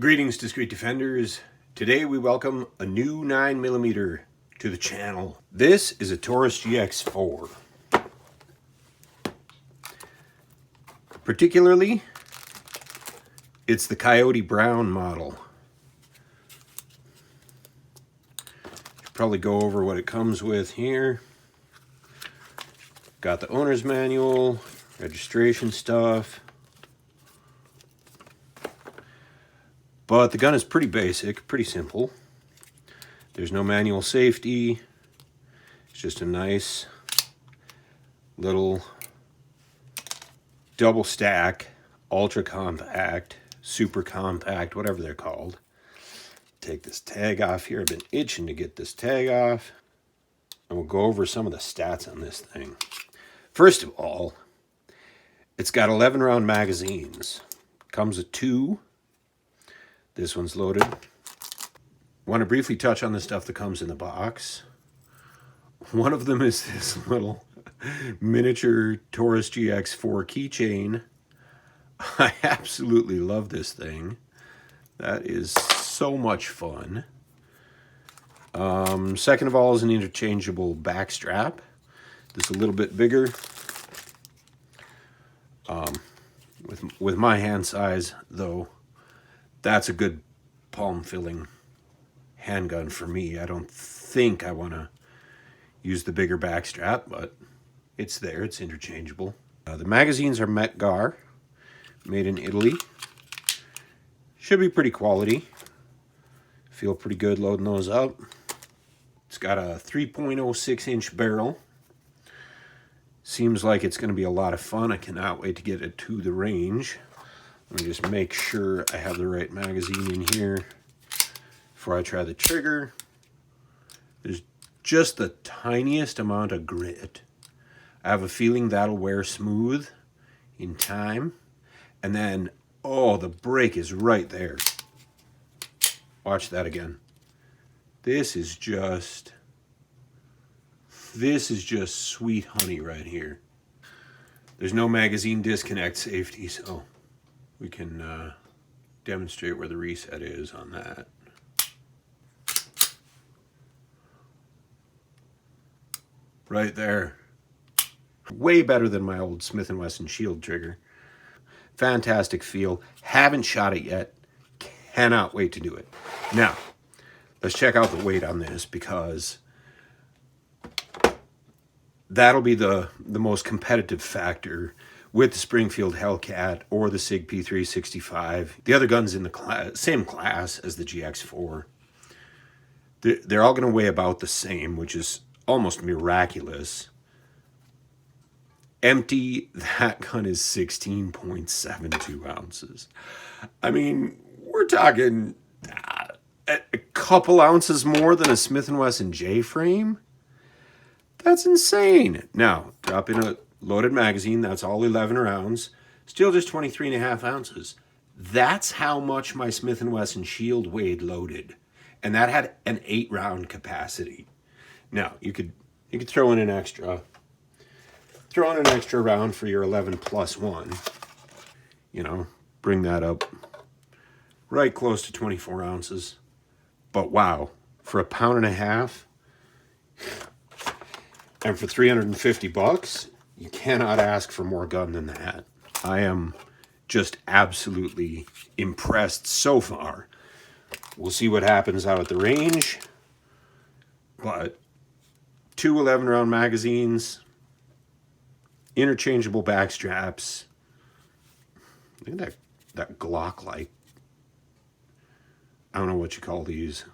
Greetings, discreet defenders. Today we welcome a new 9mm to the channel. This is a Taurus GX4. Particularly, it's the Coyote Brown model. Should probably go over what it comes with here. Got the owner's manual, registration stuff. But the gun is pretty basic, pretty simple. There's no manual safety. It's just a nice little double stack, ultra compact, super compact, whatever they're called. Take this tag off here. I've been itching to get this tag off. And we'll go over some of the stats on this thing. First of all, it's got 11 round magazines. Comes with 2. This one's loaded. Want to briefly touch on the stuff that comes in the box. One of them is this little miniature Taurus GX4 keychain. I absolutely love this thing. That is so much fun. Second of all is an interchangeable back strap. This is a little bit bigger. With my hand size, though, that's a good palm-filling handgun for me. I don't think I want to use the bigger back strap, but it's there. It's interchangeable. The magazines are Metgar, made in Italy. Should be pretty quality. Feel pretty good loading those up. It's got a 3.06-inch barrel. Seems like it's going to be a lot of fun. I cannot wait to get it to the range. Let me just make sure I have the right magazine in here before I try the trigger. There's just the tiniest amount of grit. I have a feeling that'll wear smooth in time. And then, oh, the break is right there. Watch that again. This is just sweet honey right here. There's no magazine disconnect safety, so we can demonstrate where the reset is on that. Right there. Way better than my old Smith & Wesson Shield trigger. Fantastic feel. Haven't shot it yet. Cannot wait to do it. Now, let's check out the weight on this, because that'll be the most competitive factor with the Springfield Hellcat or the SIG P365. The other guns in the same class as the GX4. They're all going to weigh about the same, which is almost miraculous. Empty, that gun is 16.72 ounces. I mean, we're talking a couple ounces more than a Smith & Wesson J-frame. That's insane. Now, drop in a loaded magazine. That's all 11 rounds. Still just 23.5 ounces. That's how much my Smith & Wesson Shield weighed loaded. And that had an 8-round capacity. Now, you could throw in an extra. Throw in an extra round for your 11 plus 1. You know, bring that up right close to 24 ounces. But wow, for £1.50, and for $350, you cannot ask for more gun than that. I am just absolutely impressed so far. We'll see what happens out at the range. But 2 11-round magazines, interchangeable back straps. Look at that Glock light. I don't know what you call these.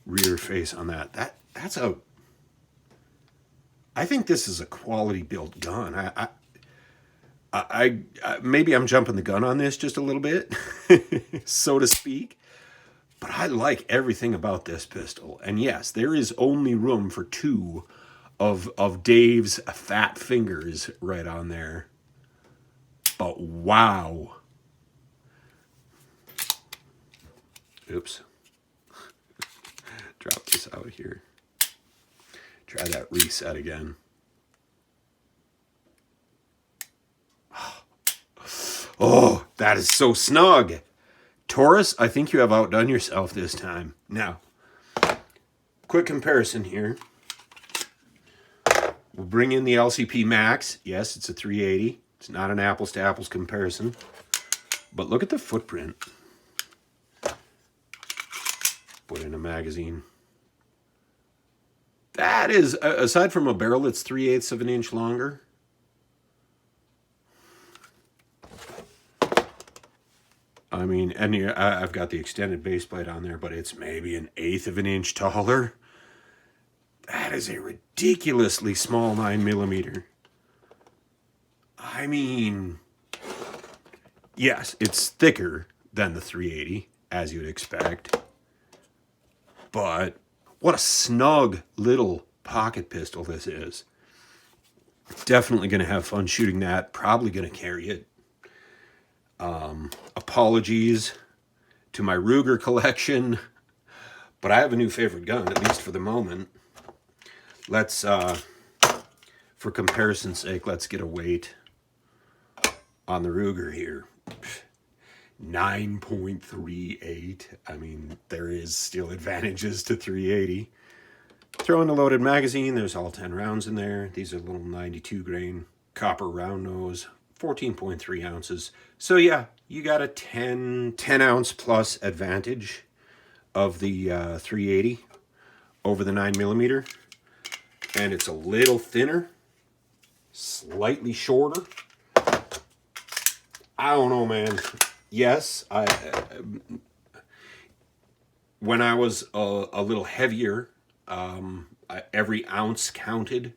Rear face on that. That's a... I think this is a quality built gun. I maybe I'm jumping the gun on this just a little bit, so to speak. But I like everything about this pistol. And yes, there is only room for 2 of Dave's fat fingers right on there. But wow. Oops. Drop this out here. Try that reset again. Oh, that is so snug. Taurus, I think you have outdone yourself this time. Now, quick comparison here. We'll bring in the LCP Max. Yes, it's a 380. It's not an apples to apples comparison. But look at the footprint. Put in a magazine. That is, aside from a barrel that's 3/8 of an inch longer. I mean, and I've got the extended base plate on there, but it's maybe 1/8 of an inch taller. That is a ridiculously small 9mm. I mean, yes, it's thicker than the 380, as you'd expect. But what a snug little pocket pistol this is. Definitely going to have fun shooting that. Probably going to carry it. Apologies to my Ruger collection, but I have a new favorite gun, at least for the moment. Let's, for comparison's sake, let's get a weight on the Ruger here. 9.38. I mean, there is still advantages to 380. Throw in a loaded magazine. There's all 10 rounds in there. These are little 92 grain copper round nose, 14.3 ounces. So yeah, you got a 10 ounce plus advantage of the 380 over the 9mm. And it's a little thinner, slightly shorter. I don't know, man. Yes, when I was a little heavier, every ounce counted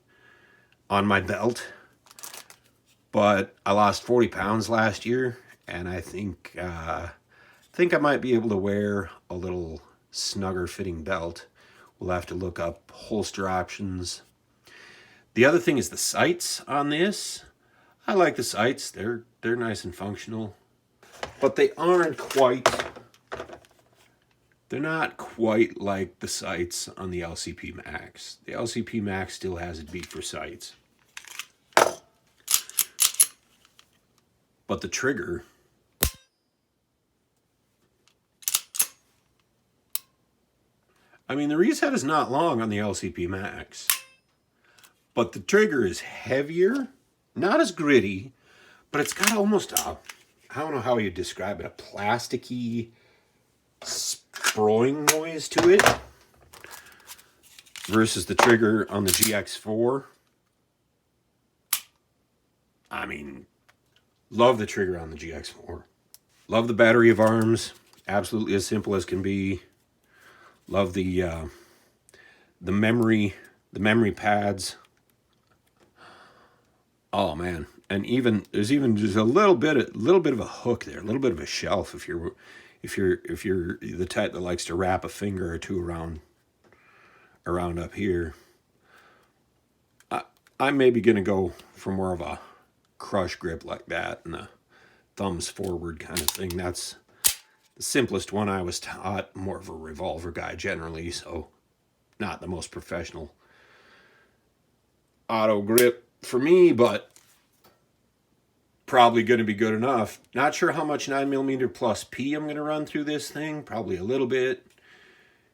on my belt. But I lost 40 pounds last year, and I think I might be able to wear a little snugger fitting belt. We'll have to look up holster options. The other thing is the sights on this. I like the sights. They're nice and functional, but they aren't quite. They're not quite like the sights on the LCP Max. The LCP Max still has it beat for sights. But the trigger, I mean, the reset is not long on the LCP Max, but the trigger is heavier, not as gritty, but it's got almost a, I don't know how you describe it, a plasticky sproing noise to it versus the trigger on the GX4. I mean, love the trigger on the GX4. Love the battery of arms. Absolutely as simple as can be. Love the memory pads. Oh man, and there's even just a little bit of a hook there, a little bit of a shelf if you're the type that likes to wrap a finger or two around up here. I'm maybe gonna go for more of a crush grip like that and a thumbs forward kind of thing. That's the simplest one I was taught. More of a revolver guy generally, so not the most professional auto grip for me, but probably going to be good enough. Not sure how much 9mm plus P I'm going to run through this thing. Probably a little bit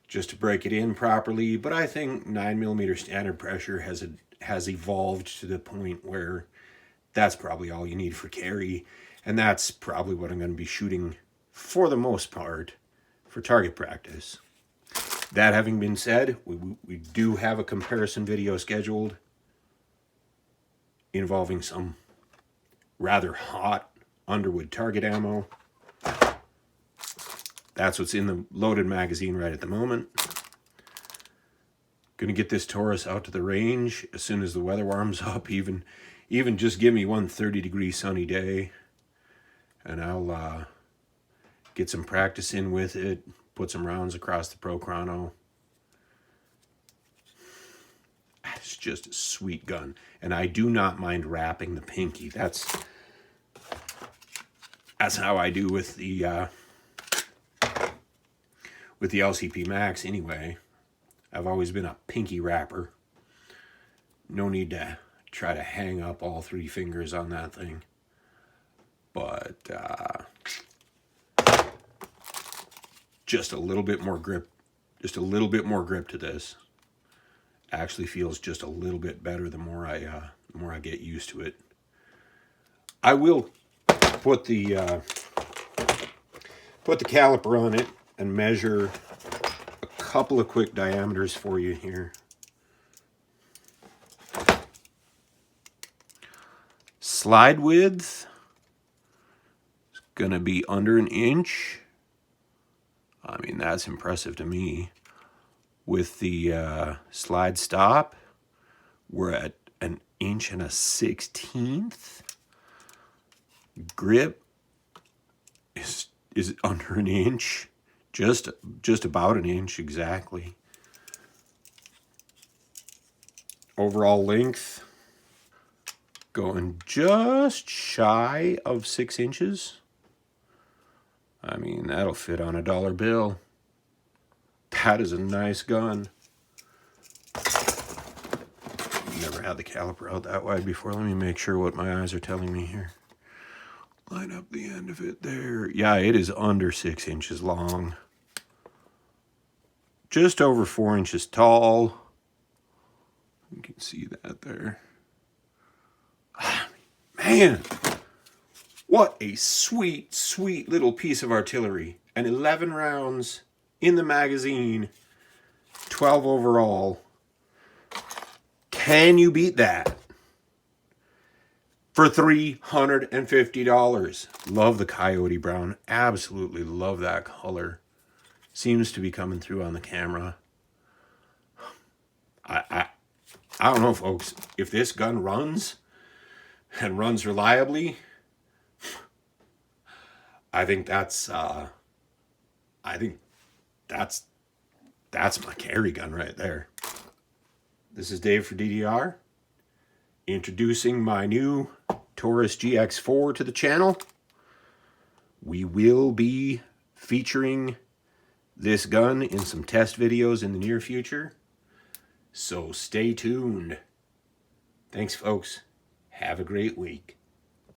just to break it in properly, but I think 9mm standard pressure has evolved to the point where that's probably all you need for carry, and that's probably what I'm going to be shooting for the most part for target practice. That having been said, we do have a comparison video scheduled involving some rather hot Underwood target ammo. That's what's in the loaded magazine right at the moment. Gonna get this Taurus out to the range as soon as the weather warms up. Even just give me one 30-degree sunny day, and I'll get some practice in with it, put some rounds across the Pro Chrono. It's just a sweet gun, and I do not mind wrapping the pinky. That's how I do with the LCP Max anyway. I've always been a pinky wrapper. No need to try to hang up all 3 fingers on that thing. But just a little bit more grip. Just a little bit more grip to this. Actually feels just a little bit better the more I get used to it. I will put the caliper on it and measure a couple of quick diameters for you here. Slide width is gonna be under an inch. I mean, that's impressive to me. With the slide stop, we're at 1.1/16 inches. Grip is under an inch, just about an inch exactly. Overall length going just shy of 6 inches. I mean, that'll fit on a dollar bill. That is a nice gun. Never had the caliper out that wide before. Let me make sure what my eyes are telling me here. Line up the end of it there. Yeah, it is under 6 inches long. Just over 4 inches tall. You can see that there. Man, what a sweet, sweet little piece of artillery. And 11 rounds in the magazine, 12 overall. Can you beat that? For $350. Love the Coyote Brown. Absolutely love that color. Seems to be coming through on the camera. I don't know, folks. If this gun runs and runs reliably, I think that's my carry gun right there. This is Dave for DDR, introducing my new Taurus GX4 to the channel. We will be featuring this gun in some test videos in the near future, so stay tuned. Thanks, folks. Have a great week.